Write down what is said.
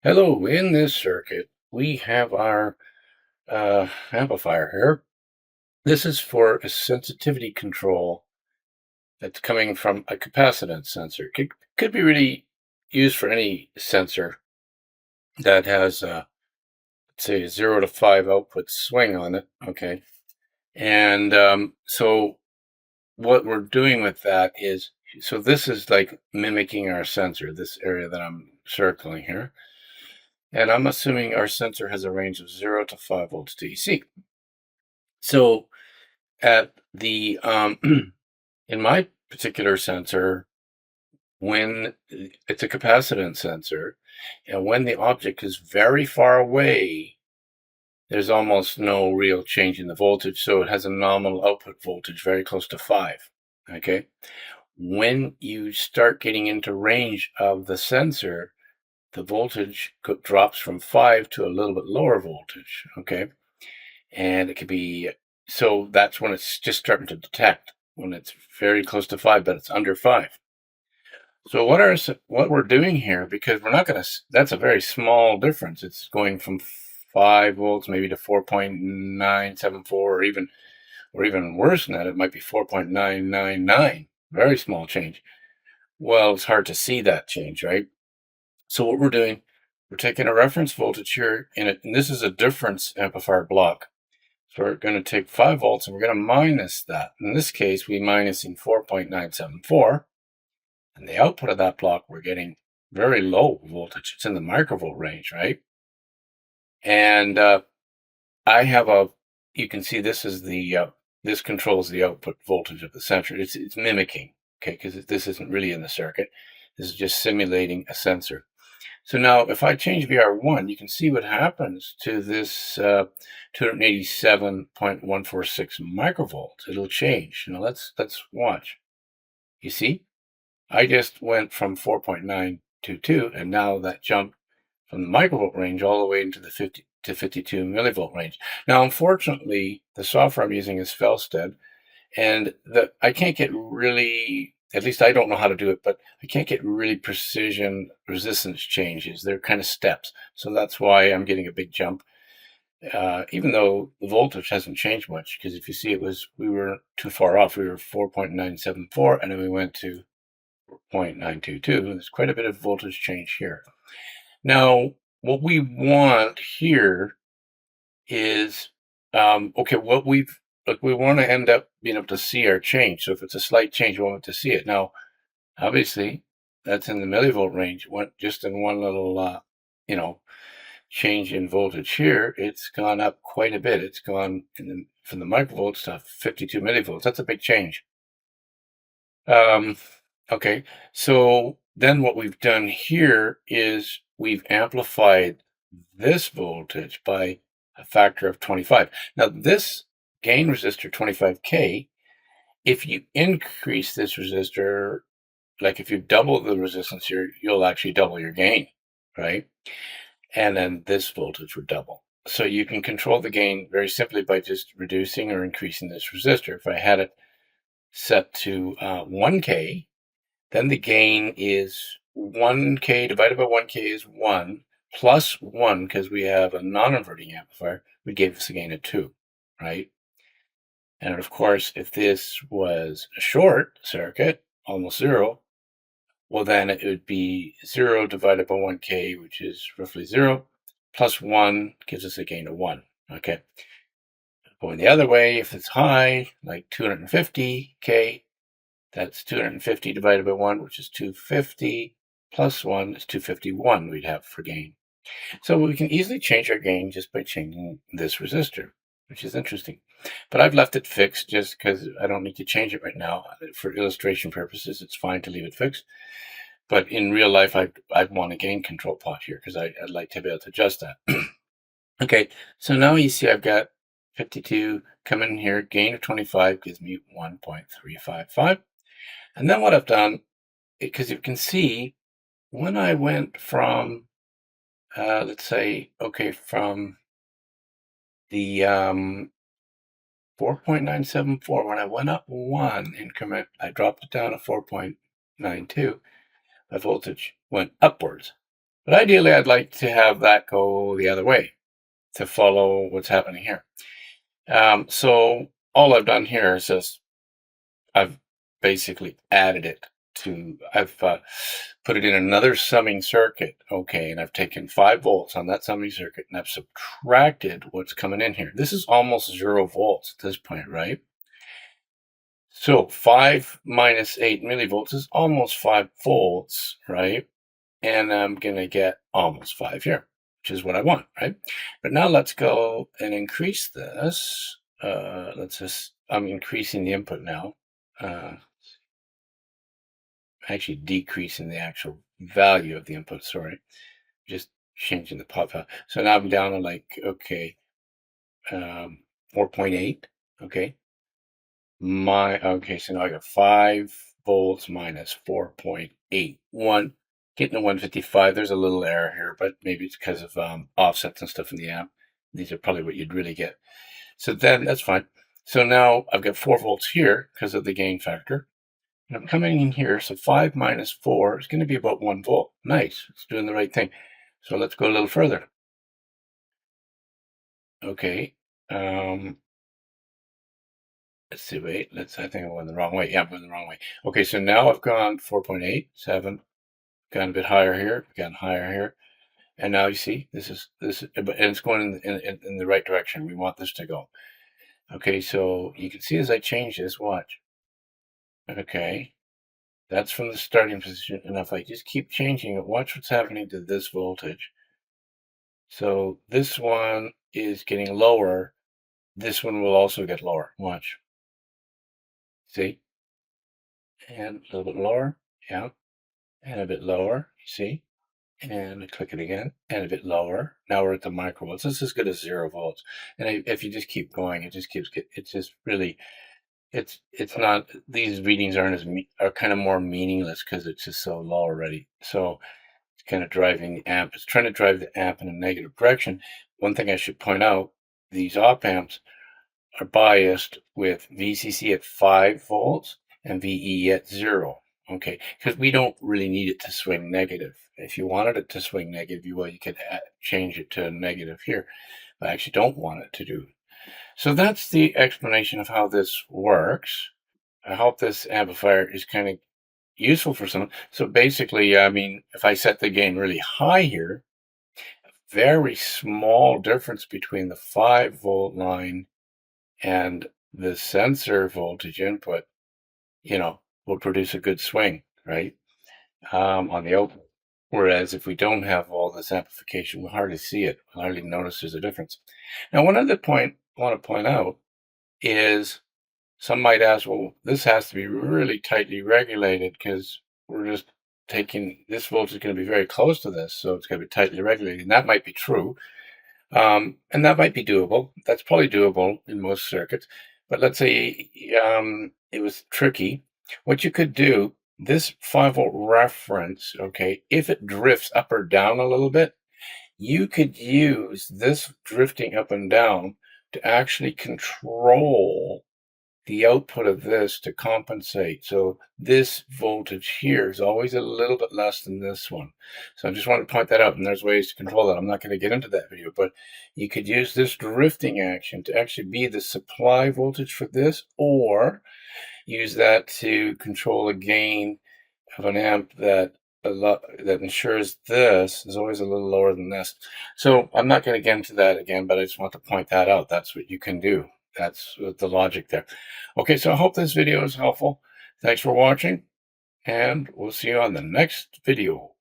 Hello, in this circuit, we have our amplifier here. This is for a sensitivity control that's coming from a capacitance sensor. Could be really used for any sensor that has, let's say, a 0 to 5 output swing on it. Okay. And so what we're doing with that is, so this is like mimicking our sensor, this area that I'm circling here. And I'm assuming our sensor has a range of 0 to 5 volts DC. So at the in my particular sensor, when it's a capacitance sensor, and when the object is very far away, there's almost no real change in the voltage, so it has a nominal output voltage very close to 5. Okay. When you start getting into range of the sensor, the voltage drops from 5 to a little bit lower voltage. Okay. And it could be, so that's when it's just starting to detect, when it's very close to 5, but it's under 5. So what we're doing here, because we're not going to, that's a very small difference. It's going from 5 volts maybe to 4.974, or even worse than that. It might be 4.999. Very small change. Well, it's hard to see that change, right? So what we're doing, we're taking a reference voltage here in it, and this is a difference amplifier block. So we're going to take 5 volts and we're going to minus that. In this case, we minusing 4.974. And the output of that block, we're getting very low voltage. It's in the microvolt range, right? And I have you can see this is this controls the output voltage of the sensor. It's mimicking, okay, because this isn't really in the circuit. This is just simulating a sensor. So now if I change VR1, you can see what happens to this 287.146 microvolts. It'll change. Let's watch. You see? I just went from 4.922, and now that jumped from the microvolt range all the way into the 50 to 52 millivolt range. Now, unfortunately, the software I'm using is Falstad, and I can't get really, at least I don't know how to do it, but I can't get really precision resistance changes. They're kind of steps. So that's why I'm getting a big jump, even though the voltage hasn't changed much, because if you see we were too far off. We were 4.974, and then we went to 0.922. There's quite a bit of voltage change here. Now, what we want here is, okay, we want to end up being able to see our change. So if it's a slight change, we want to see it. Now, obviously, that's in the millivolt range. Went just in one little, change in voltage here. It's gone up quite a bit. It's gone from the microvolts to 52 millivolts. That's a big change. Okay, so then what we've done here is we've amplified this voltage by a factor of 25. Now this gain resistor 25K, if you increase this resistor, like if you double the resistance here, you'll actually double your gain, right? And then this voltage would double. So you can control the gain very simply by just reducing or increasing this resistor. If I had it set to 1K, then the gain is 1K divided by 1K is 1 plus 1, because we have a non-inverting amplifier, would give us a gain of 2, right? And of course, if this was a short circuit, almost 0, well, then it would be 0 divided by 1K, which is roughly 0, plus 1 gives us a gain of 1, okay? Going the other way, if it's high, like 250K, that's 250 divided by 1, which is 250, plus 1 is 251 we'd have for gain. So we can easily change our gain just by changing this resistor, which is interesting. But I've left it fixed just because I don't need to change it right now. For illustration purposes, it's fine to leave it fixed. But in real life, I'd want a gain control pot here because I'd like to be able to adjust that. Okay, so now you see I've got 52 coming in here. Gain of 25 gives me 1.355. And then what I've done, because you can see, when I went from, let's say, okay, from the 4.974, when I went up 1 increment, I dropped it down to 4.92, my voltage went upwards. But ideally, I'd like to have that go the other way to follow what's happening here. So all I've done here is just I've basically added it to, I've put it in another summing circuit, okay, and I've taken 5 volts on that summing circuit and I've subtracted what's coming in here. This is almost 0 volts at this point, right? So 5 minus 8 millivolts is almost 5 volts, right? And I'm going to get almost 5 here, which is what I want, right? But now let's go and increase this. I'm increasing the input now. Actually decreasing the actual value of the input, sorry. Just changing the pop value. So now I'm down to like, okay, 4.8, okay. Okay, so now I got 5 volts minus 4.81. Getting to 155. There's a little error here, but maybe it's because of offsets and stuff in the amp. These are probably what you'd really get. So then that's fine. So now I've got 4 volts here because of the gain factor. And I'm coming in here, so 5 minus 4 is going to be about 1 volt. Nice, it's doing the right thing. So let's go a little further. Okay, let's see, wait, I think I'm going the wrong way. Yeah, I'm going the wrong way. Okay, so now I've gone 4.8, 7, gone a bit higher here, gone higher here. And now you see, and it's going in the right direction. We want this to go. Okay, so you can see as I change this, watch. Okay, that's from the starting position. And if I just keep changing it, watch what's happening to this voltage. So this one is getting lower. This one will also get lower. Watch. See? And a little bit lower. Yeah. And a bit lower. See? And I click it again. And a bit lower. Now we're at the microvolts. This is as good as 0 volts. And if you just keep going, it just it's just really, it's not, these readings are kind of more meaningless because it's just so low already. So it's kind of driving the amp. It's trying to drive the amp in a negative direction. One thing I should point out, these op amps are biased with VCC at 5 volts and VE at 0. Okay, because we don't really need it to swing negative. If you wanted it to swing negative, you could change it to negative here. But I actually don't want it to do. So that's the explanation of how this works. I hope this amplifier is kind of useful for someone. So basically, I mean, if I set the gain really high here, a very small difference between the 5 volt line and the sensor voltage input, will produce a good swing, right? On the output. Whereas if we don't have all this amplification, we'll hardly see it. We'll hardly notice there's a difference. Now, one other point I want to point out is some might ask, well, this has to be really tightly regulated because we're just taking this voltage is going to be very close to this, so it's going to be tightly regulated. And that might be true. And that might be doable. That's probably doable in most circuits. But let's say it was tricky. What you could do, this 5 volt reference, okay, if it drifts up or down a little bit, you could use this drifting up and down to actually control the output of this to compensate. So this voltage here is always a little bit less than this one. So I just want to point that out, and there's ways to control that. I'm not going to get into that video, but you could use this drifting action to actually be the supply voltage for this, or use that to control a gain of an amp that ensures this is always a little lower than this. So I'm not going to get into that again, but I just want to point that out. That's what you can do. That's the logic there. Okay, so I hope this video is helpful. Thanks for watching, and we'll see you on the next video.